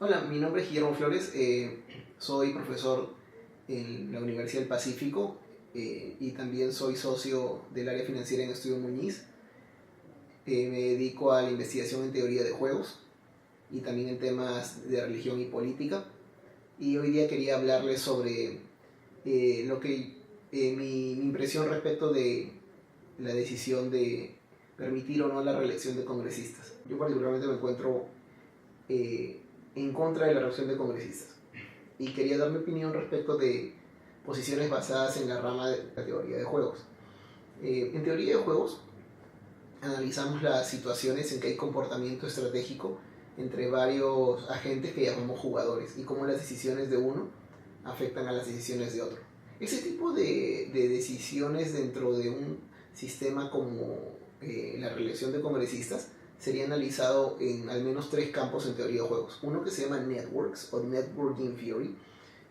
Hola, mi nombre es Guillermo Flores, soy profesor en la Universidad del Pacífico y también soy socio del área financiera en Estudio Muñiz. Me dedico a la investigación en teoría de juegos y también en temas de religión y política. Y hoy día quería hablarles sobre mi impresión respecto de la decisión de permitir o no la reelección de congresistas. Yo particularmente me encuentro eh, en contra de la reelección de congresistas y quería dar mi opinión respecto de posiciones basadas en la rama de la teoría de juegos. En teoría de juegos analizamos las situaciones en que hay comportamiento estratégico entre varios agentes que llamamos jugadores y cómo las decisiones de uno afectan a las decisiones de otro. Ese tipo de decisiones dentro de un sistema como la reelección de congresistas sería analizado en al menos tres campos en teoría de juegos. Uno que se llama Networks o Networking Theory,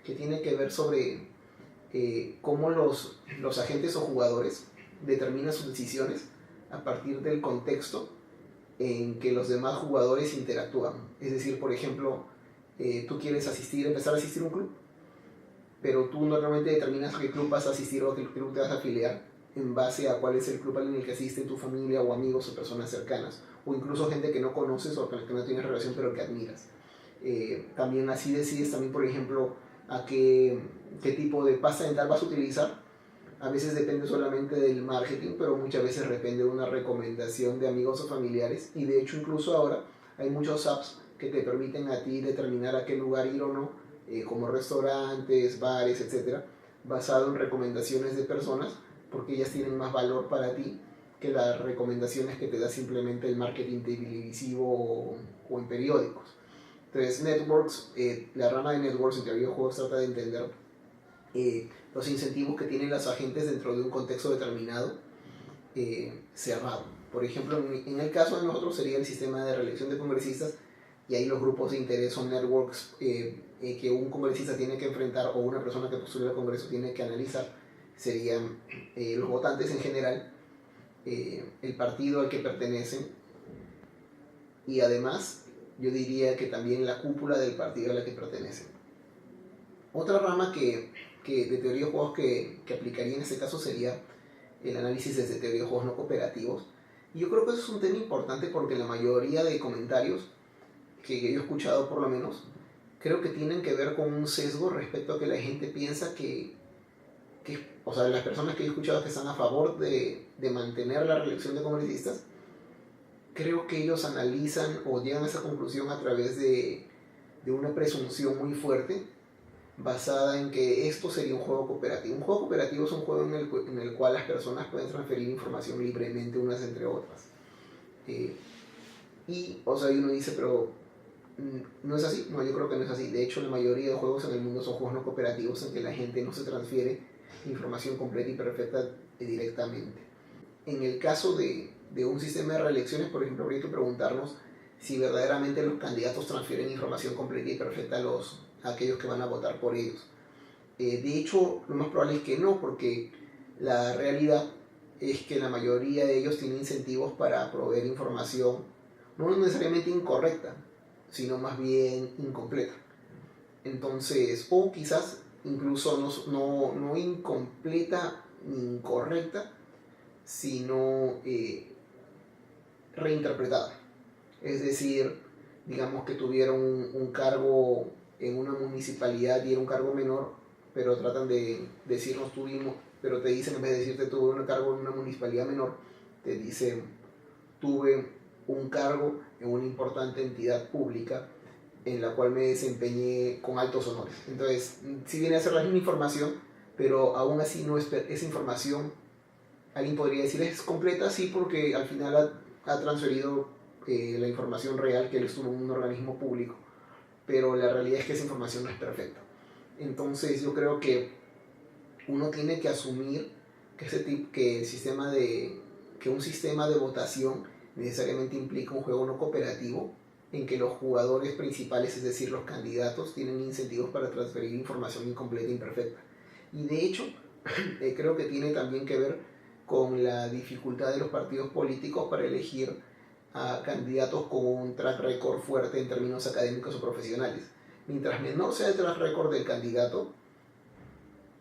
que tiene que ver sobre cómo los agentes o jugadores determinan sus decisiones a partir del contexto en que los demás jugadores interactúan. Es decir, por ejemplo, tú quieres empezar a asistir a un club, pero tú normalmente determinas a qué club vas a asistir o a qué club te vas a afiliar en base a cuál es el club en el que asiste tu familia o amigos o personas cercanas, o incluso gente que no conoces o con la que no tienes relación pero que admiras. También así decides también, por ejemplo, a qué tipo de pasta dental vas a utilizar. A veces depende solamente del marketing, pero muchas veces depende de una recomendación de amigos o familiares. Y de hecho incluso ahora hay muchos apps que te permiten a ti determinar a qué lugar ir o no, como restaurantes, bares, etcétera, basado en recomendaciones de personas, porque ellas tienen más valor para ti que las recomendaciones que te da simplemente el marketing televisivo o en periódicos. Entonces, la rama de networks en teoría de juegos trata de entender los incentivos que tienen los agentes dentro de un contexto determinado cerrado. Por ejemplo, en el caso de nosotros sería el sistema de reelección de congresistas, y ahí los grupos de interés son networks que un congresista tiene que enfrentar o una persona que postula al Congreso tiene que analizar. Serían los votantes en general, el partido al que pertenecen y además yo diría que también la cúpula del partido al que pertenecen. Otra rama de teoría de juegos que aplicaría en este caso sería el análisis desde teoría de juegos no cooperativos. Y yo creo que eso es un tema importante porque la mayoría de comentarios que yo he escuchado, por lo menos, creo que tienen que ver con un sesgo respecto a que la gente piensa o sea, las personas que he escuchado que están a favor de mantener la reelección de congresistas, creo que ellos analizan o llegan a esa conclusión a través de una presunción muy fuerte basada en que esto sería un juego cooperativo. Un juego cooperativo es un juego en el cual las personas pueden transferir información libremente unas entre otras. O sea, uno dice, pero ¿no es así? No, yo creo que no es así. De hecho, la mayoría de juegos en el mundo son juegos no cooperativos en que la gente no se transfiere información completa y perfecta directamente. En el caso de un sistema de reelecciones, por ejemplo, habría que preguntarnos si verdaderamente los candidatos transfieren información completa y perfecta a aquellos que van a votar por ellos. De hecho, lo más probable es que no, porque la realidad es que la mayoría de ellos tienen incentivos para proveer información no necesariamente incorrecta, sino más bien incompleta. Entonces, o quizás incluso no incompleta ni incorrecta, sino reinterpretada. Es decir, digamos que tuvieron un cargo en una municipalidad y era un cargo menor, pero tratan de decirnos tuvimos, pero te dicen, en vez de decirte tuve un cargo en una municipalidad menor, te dicen tuve un cargo en una importante entidad pública en la cual me desempeñé con altos honores. Entonces, si viene a ser la misma información, pero aún así no es esa información, alguien podría decir es completa, sí, porque al final ha transferido la información real que él estuvo en un organismo público, pero la realidad es que esa información no es perfecta. Entonces yo creo que uno tiene que asumir que un sistema de votación necesariamente implica un juego no cooperativo en que los jugadores principales, es decir, los candidatos, tienen incentivos para transferir información incompleta e imperfecta. Y de hecho, creo que tiene también que ver con la dificultad de los partidos políticos para elegir a candidatos con un track record fuerte en términos académicos o profesionales. Mientras menor sea el track record del candidato,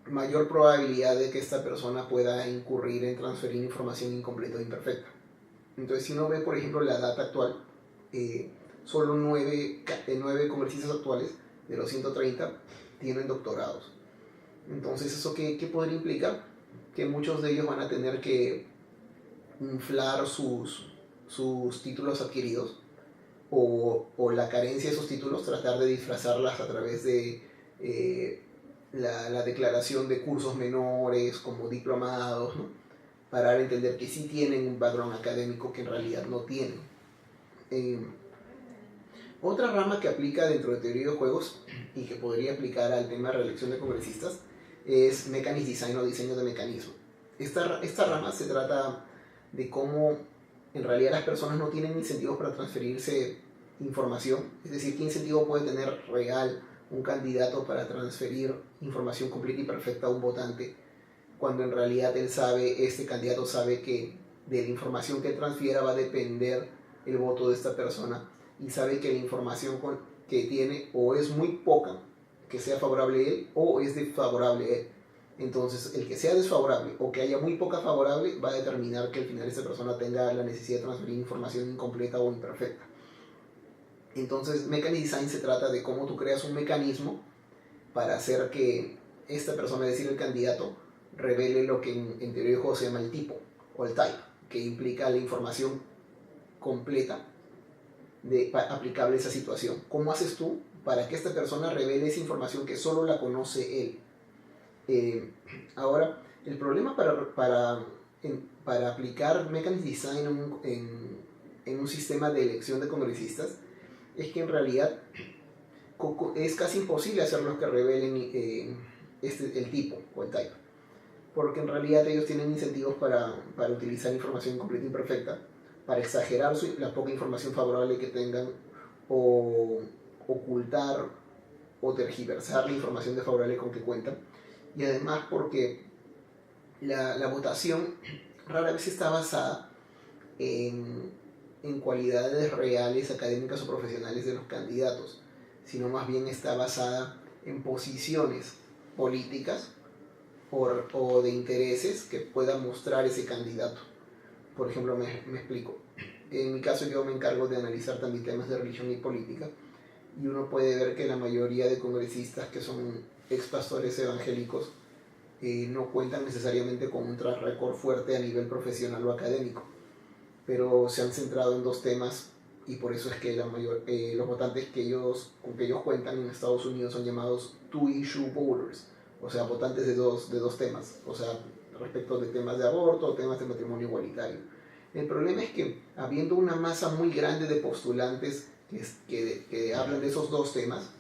mayor probabilidad de que esta persona pueda incurrir en transferir información incompleta o imperfecta. Entonces, si uno ve, por ejemplo, la data actual, solo 9 congresistas actuales de los 130 tienen doctorados. Entonces, ¿eso qué podría implicar? Que muchos de ellos van a tener que inflar sus títulos adquiridos o la carencia de esos títulos, tratar de disfrazarlas a través de la declaración de cursos menores como diplomados, ¿no? Para dar a entender que sí tienen un background académico que en realidad no tienen. Otra rama que aplica dentro de teoría de juegos y que podría aplicar al tema de reelección de congresistas es Mechanics Design o diseño de mecanismo. Esta rama se trata de cómo en realidad las personas no tienen incentivos para transferirse información, es decir, qué incentivo puede tener real un candidato para transferir información completa y perfecta a un votante, cuando en realidad este candidato sabe que de la información que transfiera va a depender el voto de esta persona, y sabe que la información que tiene o es muy poca, que sea favorable a él, o es desfavorable a él. Entonces, el que sea desfavorable o que haya muy poca favorable va a determinar que al final esta persona tenga la necesidad de transferir información incompleta o imperfecta. Entonces, Mechanics Design se trata de cómo tú creas un mecanismo para hacer que esta persona, es decir, el candidato, revele lo que en teoría de juego se llama el tipo o el type, que implica la información completa aplicable a esa situación. ¿Cómo haces tú para que esta persona revele esa información que solo la conoce él? Ahora, el problema para aplicar Mechanics Design en un sistema de elección de congresistas es que en realidad es casi imposible hacerlos que revelen el tipo o el type, porque en realidad ellos tienen incentivos para utilizar información incompleta e imperfecta, para exagerar la poca información favorable que tengan, o ocultar o tergiversar la información desfavorable con que cuentan, y además porque la votación rara vez está basada en cualidades reales, académicas o profesionales de los candidatos, sino más bien está basada en posiciones políticas o de intereses que pueda mostrar ese candidato. Por ejemplo, me explico. En mi caso, yo me encargo de analizar también temas de religión y política, y uno puede ver que la mayoría de congresistas que son ex pastores evangélicos no cuentan necesariamente con un track record fuerte a nivel profesional o académico, pero se han centrado en dos temas, y por eso es que los votantes con que ellos cuentan en Estados Unidos son llamados two-issue voters, o sea, votantes de dos temas, o sea, respecto de temas de aborto o temas de matrimonio igualitario. El problema es que, habiendo una masa muy grande de postulantes que hablan de esos dos temas,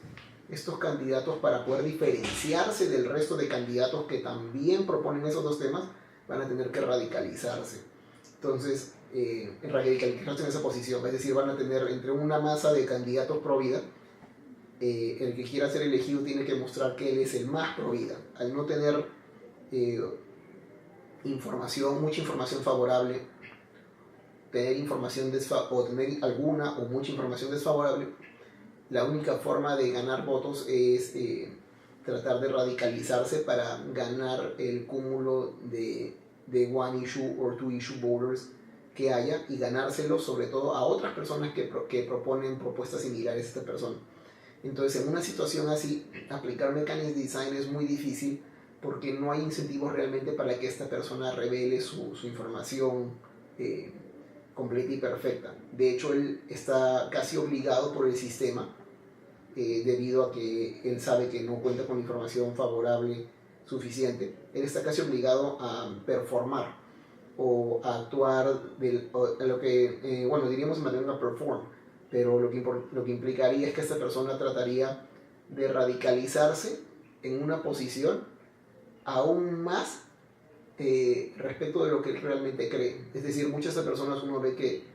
estos candidatos, para poder diferenciarse del resto de candidatos que también proponen esos dos temas, van a tener que radicalizarse. Entonces, radicalizarse en esa posición, es decir, van a tener entre una masa de candidatos pro vida, el que quiera ser elegido tiene que mostrar que él es el más pro vida. Al no tener mucha información favorable, tener alguna o mucha información desfavorable, la única forma de ganar votos es tratar de radicalizarse para ganar el cúmulo de one issue o two issue voters que haya, y ganárselo sobre todo a otras personas que proponen propuestas similares a esta persona. Entonces, en una situación así, aplicar Mechanics Design es muy difícil, porque no hay incentivos realmente para que esta persona revele su información completa y perfecta. De hecho, él está casi obligado por el sistema, debido a que él sabe que no cuenta con información favorable suficiente. Él está casi obligado a performar o a actuar lo que, diríamos en manera perform, pero lo que implicaría es que esta persona trataría de radicalizarse en una posición aún más respecto de lo que él realmente cree. Es decir, muchas de estas personas, uno ve que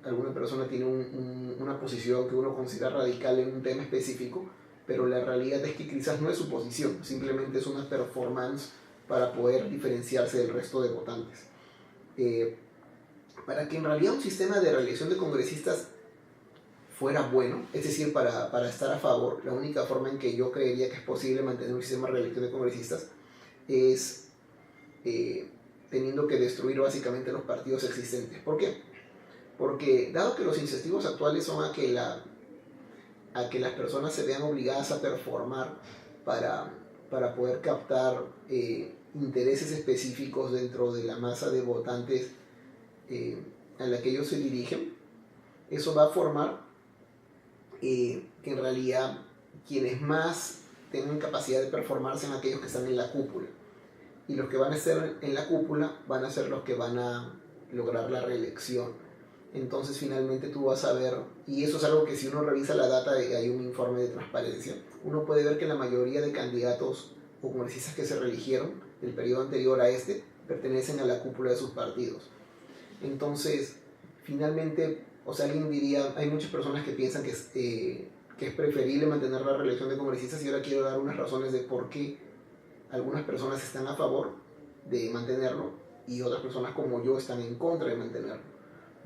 alguna persona tiene una posición que uno considera radical en un tema específico, pero la realidad es que quizás no es su posición, simplemente es una performance para poder diferenciarse del resto de votantes. para que en realidad un sistema de reelección de congresistas fuera bueno, es decir, para estar a favor, la única forma en que yo creería que es posible mantener un sistema de reelección de congresistas es teniendo que destruir básicamente los partidos existentes. ¿Por qué? Porque dado que los incentivos actuales son a que las personas se vean obligadas a performar para poder captar intereses específicos dentro de la masa de votantes a la que ellos se dirigen, eso va a formar que en realidad quienes más tengan capacidad de performar sean aquellos que están en la cúpula. Y los que van a estar en la cúpula van a ser los que van a lograr la reelección. Entonces finalmente tú vas a ver, y eso es algo que si uno revisa la data, hay un informe de transparencia, uno puede ver que la mayoría de candidatos o congresistas que se reeligieron del periodo anterior a este pertenecen a la cúpula de sus partidos. Entonces, finalmente, o sea, alguien diría, hay muchas personas que piensan que es preferible mantener la reelección de congresistas, y ahora quiero dar unas razones de por qué algunas personas están a favor de mantenerlo y otras personas como yo están en contra de mantenerlo.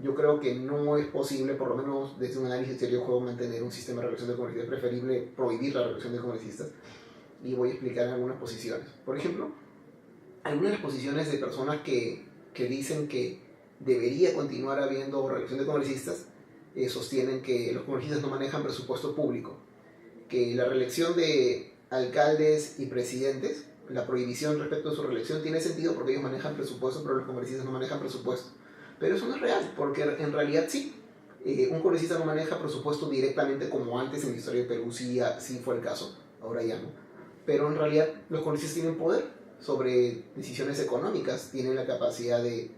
Yo creo que no es posible, por lo menos desde un análisis serio de juego, mantener un sistema de reelección de congresistas. Es preferible prohibir la reelección de congresistas, y voy a explicar algunas posiciones. Por ejemplo, algunas de las posiciones de personas que dicen que debería continuar habiendo reelección de congresistas sostienen que los congresistas no manejan presupuesto público, que la reelección de alcaldes y presidentes, la prohibición respecto a su reelección tiene sentido porque ellos manejan presupuesto, pero los congresistas no manejan presupuesto. Pero eso no es real, porque en realidad sí. Un congresista no maneja presupuesto directamente como antes en la historia de Perú, sí fue el caso, ahora ya no. Pero en realidad los congresistas tienen poder sobre decisiones económicas, tienen la capacidad de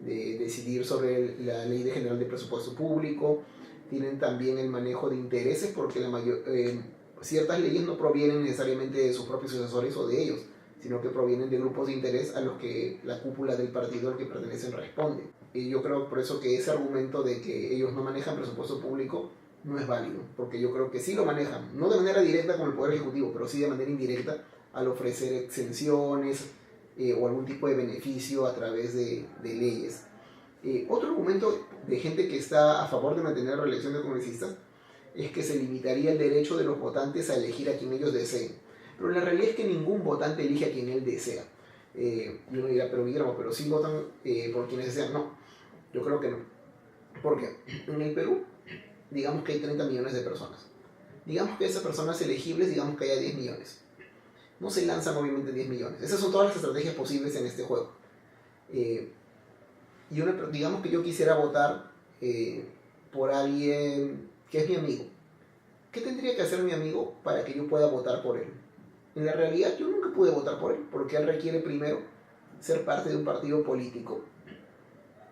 decidir sobre la ley general de presupuesto público, tienen también el manejo de intereses, porque ciertas leyes no provienen necesariamente de sus propios asesores o de ellos, sino que provienen de grupos de interés a los que la cúpula del partido al que pertenecen responde. Y yo creo por eso que ese argumento de que ellos no manejan presupuesto público no es válido, porque yo creo que sí lo manejan, no de manera directa como el Poder Ejecutivo, pero sí de manera indirecta al ofrecer exenciones o algún tipo de beneficio a través de leyes. Otro argumento de gente que está a favor de mantener la reelección de congresistas es que se limitaría el derecho de los votantes a elegir a quien ellos deseen. Pero la realidad es que ningún votante elige a quien él desea. Y uno dirá, pero Guillermo, pero sí votan por quienes desean. No, yo creo que no. Porque en el Perú, digamos que hay 30 millones de personas. Digamos que esas personas elegibles, digamos que haya 10 millones. No se lanzan obviamente 10 millones. Esas son todas las estrategias posibles en este juego. Digamos que yo quisiera votar por alguien que es mi amigo. ¿Qué tendría que hacer mi amigo para que yo pueda votar por él? En la realidad yo nunca pude votar por él, porque él requiere primero ser parte de un partido político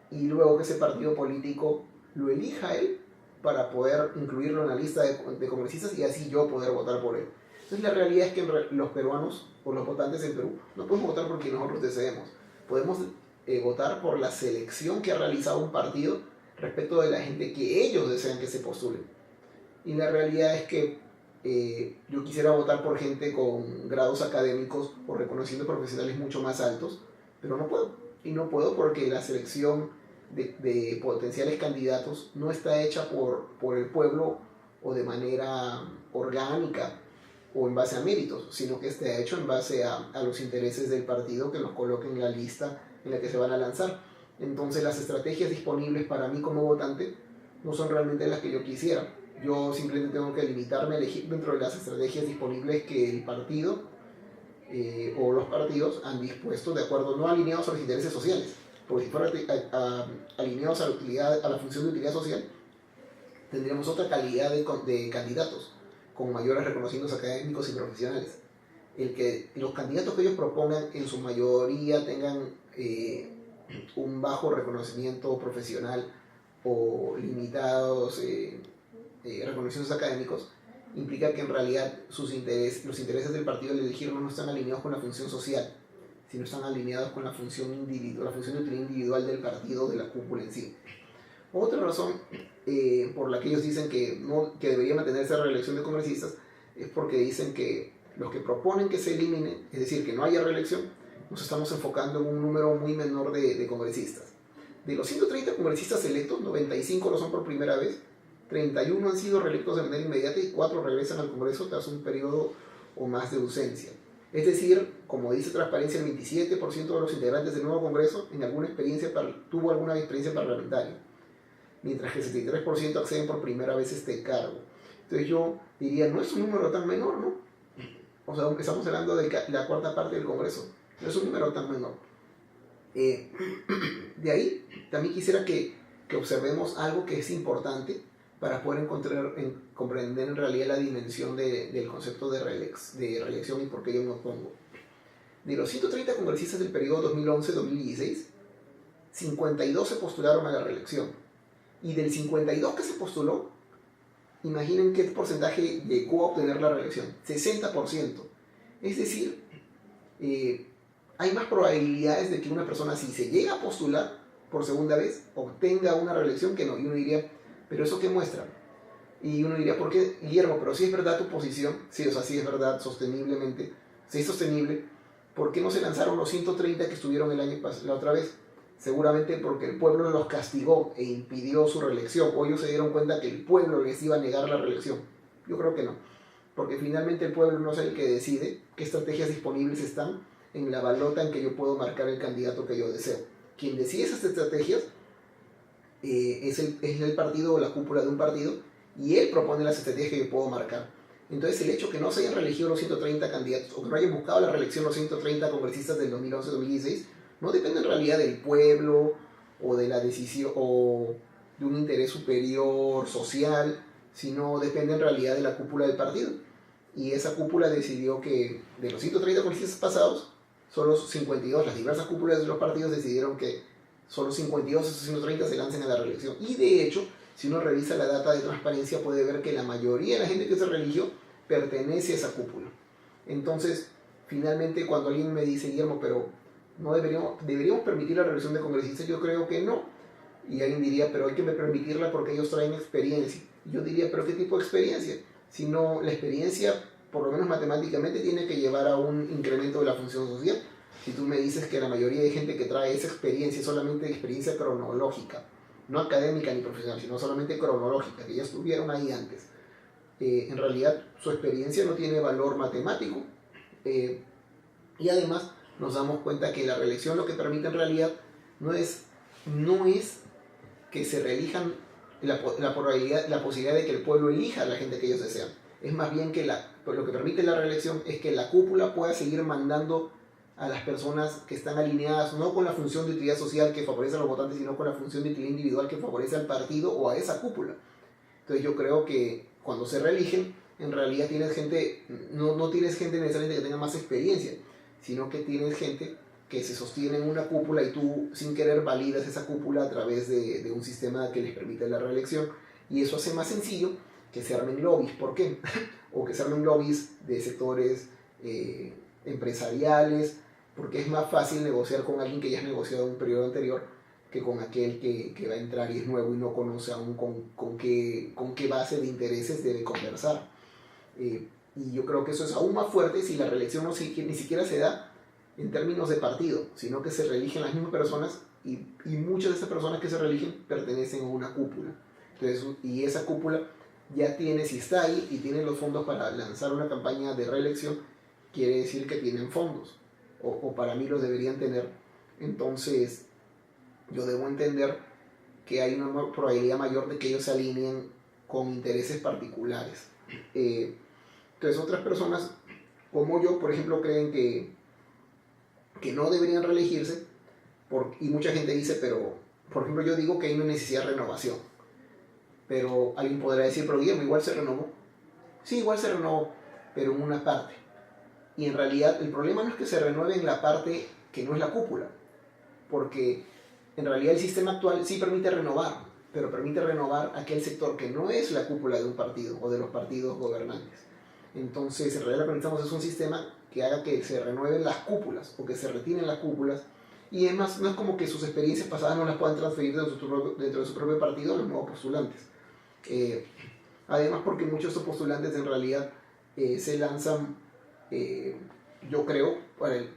y luego que ese partido político lo elija a él para poder incluirlo en la lista de congresistas y así yo poder votar por él. Entonces la realidad es que los peruanos o los votantes en Perú no podemos votar por quien nosotros deseemos. Podemos votar por la selección que ha realizado un partido respecto de la gente que ellos desean que se postule. Y la realidad es que yo quisiera votar por gente con grados académicos o reconocimientos profesionales mucho más altos, pero no puedo. Y no puedo porque la selección de potenciales candidatos no está hecha por el pueblo o de manera orgánica o en base a méritos, sino que está hecho en base a los intereses del partido que los coloque en la lista en la que se van a lanzar. Entonces las estrategias disponibles para mí como votante no son realmente las que yo quisiera. Yo simplemente tengo que limitarme a elegir dentro de las estrategias disponibles que el partido o los partidos han dispuesto, de acuerdo, no alineados a los intereses sociales, porque si fuera alineados a la función de utilidad social, tendríamos otra calidad de candidatos, con mayores reconocimientos académicos y profesionales. Los candidatos que ellos propongan en su mayoría tengan un bajo reconocimiento profesional o limitados reconocimientos académicos, implica que en realidad los intereses del partido al elegirlo no están alineados con la función social, sino están alineados con la función de utilidad individual del partido, de la cúpula en sí. Otra razón por la que ellos dicen que debería mantenerse la reelección de congresistas es porque dicen que los que proponen que se elimine, es decir, que no haya reelección, nos estamos enfocando en un número muy menor de congresistas. De los 130 congresistas electos, 95 lo son por primera vez, 31 han sido reelectos de manera inmediata y 4 regresan al Congreso tras un periodo o más de ausencia. Es decir, como dice Transparencia, el 27% de los integrantes del nuevo Congreso tuvo alguna experiencia parlamentaria, mientras que el 73% acceden por primera vez a este cargo. Entonces yo diría, no es un número tan menor, ¿no? O sea, aunque estamos hablando de la cuarta parte del Congreso, no es un número tan menor. De ahí también quisiera que observemos algo que es importante para poder comprender en realidad la dimensión del concepto de reelección y por qué yo me opongo. De los 130 congresistas del periodo 2011-2016, 52 se postularon a la reelección. Y del 52 que se postuló, imaginen qué porcentaje llegó a obtener la reelección. 60%. Es decir, hay más probabilidades de que una persona, si se llega a postular por segunda vez, obtenga una reelección que no. Y uno diría, ¿pero eso qué muestra? Y uno diría, ¿por qué, Guillermo? Pero si es verdad tu posición, sí, o sea, si es verdad sosteniblemente, si es sostenible, ¿por qué no se lanzaron los 130 que estuvieron la otra vez? Seguramente porque el pueblo los castigó e impidió su reelección, o ellos se dieron cuenta que el pueblo les iba a negar la reelección. Yo creo que no, porque finalmente el pueblo no es el que decide qué estrategias disponibles están en la balota en que yo puedo marcar el candidato que yo deseo. Quien decide esas estrategias es el partido o la cúpula de un partido, y él propone las estrategias que yo puedo marcar. Entonces el hecho que no se hayan reelegido los 130 candidatos, o que no hayan buscado la reelección los 130 congresistas del 2011-2016, no depende en realidad del pueblo, o de la decisión, o de un interés superior social, sino depende en realidad de la cúpula del partido. Y esa cúpula decidió que de los 130 congresistas pasados, solo 52, las diversas cúpulas de los partidos decidieron que solo 52 de esos 130 se lancen a la reelección. Y de hecho, si uno revisa la data de Transparencia, puede ver que la mayoría de la gente que se reeligió pertenece a esa cúpula. Entonces, finalmente, cuando alguien me dice, Guillermo, pero no deberíamos permitir la reelección de congresistas, yo creo que no. Y alguien diría, pero hay que permitirla porque ellos traen experiencia. Y yo diría, pero ¿qué tipo de experiencia? Si no, la experiencia, por lo menos matemáticamente, tiene que llevar a un incremento de la función social. Si tú me dices que la mayoría de gente que trae esa experiencia es solamente experiencia cronológica, no académica ni profesional, sino solamente cronológica, que ya estuvieron ahí antes, en realidad su experiencia no tiene valor matemático, y además nos damos cuenta que la reelección lo que permite en realidad no es que se reelijan la posibilidad de que el pueblo elija a la gente que ellos desean. Es más bien que lo que permite la reelección es que la cúpula pueda seguir mandando a las personas que están alineadas no con la función de utilidad social que favorece a los votantes, sino con la función de utilidad individual que favorece al partido o a esa cúpula. Entonces yo creo que cuando se reeligen, en realidad tienes gente, no tienes gente necesariamente que tenga más experiencia, sino que tienes gente que se sostiene en una cúpula y tú sin querer validas esa cúpula a través de un sistema que les permite la reelección, y eso hace más sencillo que se armen lobbies. ¿Por qué? O que se armen lobbies de sectores empresariales, porque es más fácil negociar con alguien que ya has negociado en un periodo anterior que con aquel que va a entrar y es nuevo y no conoce aún con qué base de intereses debe conversar. Y yo creo que eso es aún más fuerte si la reelección ni siquiera se da en términos de partido, sino que se reeligen las mismas personas y muchas de esas personas que se reeligen pertenecen a una cúpula. Entonces, y esa cúpula ya tiene, si está ahí y tiene los fondos para lanzar una campaña de reelección, quiere decir que tienen fondos, o para mí los deberían tener. Entonces yo debo entender que hay una probabilidad mayor de que ellos se alineen con intereses particulares. Entonces otras personas como yo, por ejemplo, creen que no deberían reelegirse, y mucha gente dice, pero por ejemplo yo digo que hay una necesidad de renovación, pero alguien podrá decir, pero Guillermo, igual se renovó. Sí, igual se renovó, pero en una parte. Y en realidad el problema no es que se renueve en la parte que no es la cúpula, porque en realidad el sistema actual sí permite renovar, pero permite renovar aquel sector que no es la cúpula de un partido o de los partidos gobernantes. Entonces, en realidad lo que necesitamos es un sistema que haga que se renueven las cúpulas o que se retiren las cúpulas, y además no es como que sus experiencias pasadas no las puedan transferir dentro de su propio partido a los nuevos postulantes. Además, porque muchos de estos postulantes en realidad se lanzan, yo creo,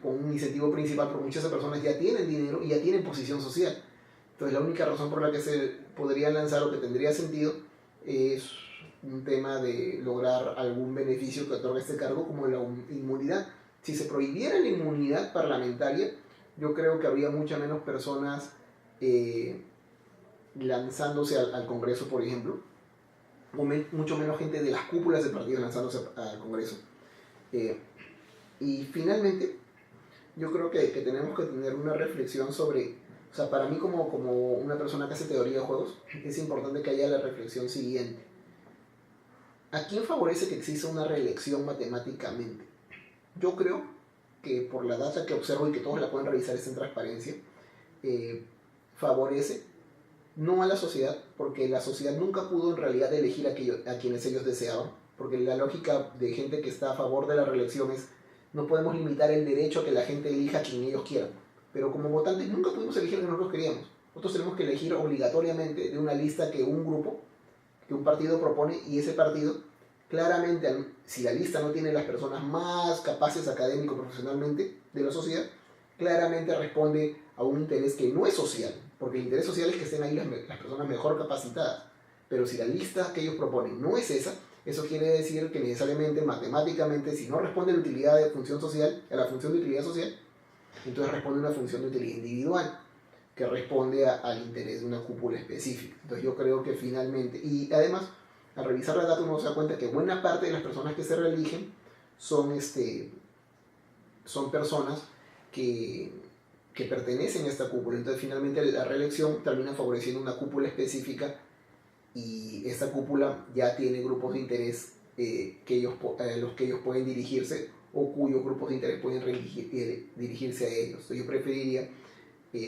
con un incentivo principal, porque muchas de esas personas ya tienen dinero y ya tienen posición social. Entonces la única razón por la que se podría lanzar o que tendría sentido es un tema de lograr algún beneficio que otorga este cargo, como la inmunidad. Si se prohibiera la inmunidad parlamentaria, yo creo que habría muchas menos personas lanzándose al Congreso, por ejemplo, o mucho menos gente de las cúpulas del partido lanzándose al Congreso. Y finalmente, yo creo que tenemos que tener una reflexión sobre, o sea, para mí como una persona que hace teoría de juegos, es importante que haya la reflexión siguiente. ¿A quién favorece que exista una reelección matemáticamente? Yo creo que por la data que observo y que todos la pueden revisar, es en transparencia, favorece no a la sociedad, porque la sociedad nunca pudo en realidad elegir a quienes ellos deseaban, porque la lógica de gente que está a favor de la reelección es: no podemos limitar el derecho a que la gente elija a quien ellos quieran, pero como votantes nunca pudimos elegir a quien nosotros queríamos. Nosotros tenemos que elegir obligatoriamente de una lista que un grupo, que un partido propone, y ese partido claramente, si la lista no tiene las personas más capaces académico profesionalmente de la sociedad, claramente responde a un interés que no es social, porque el interés social es que estén ahí las personas mejor capacitadas. Pero si la lista que ellos proponen no es esa, eso quiere decir que necesariamente, matemáticamente, si no responde a la utilidad de función social, a la función de utilidad social, entonces responde a una función de utilidad individual, que responde al interés de una cúpula específica. Entonces yo creo que finalmente, y además, al revisar la data uno se da cuenta que buena parte de las personas que se reeligen son personas que pertenecen a esta cúpula. Entonces finalmente la reelección termina favoreciendo una cúpula específica, y esta cúpula ya tiene grupos de interés a los que ellos pueden dirigirse, o cuyos grupos de interés pueden dirigirse a ellos. Entonces yo preferiría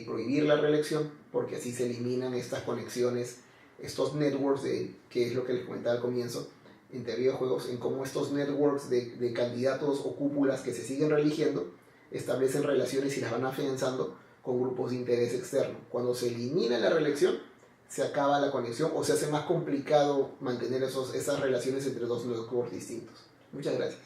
prohibir la reelección, porque así se eliminan estas conexiones, estos networks, que es lo que les comentaba al comienzo en teoría de juegos, en cómo estos networks de candidatos o cúpulas que se siguen reeligiendo establecen relaciones y las van afianzando con grupos de interés externo. Cuando se elimina la reelección, se acaba la conexión, o se hace más complicado mantener esas relaciones entre dos networks distintos. Muchas gracias.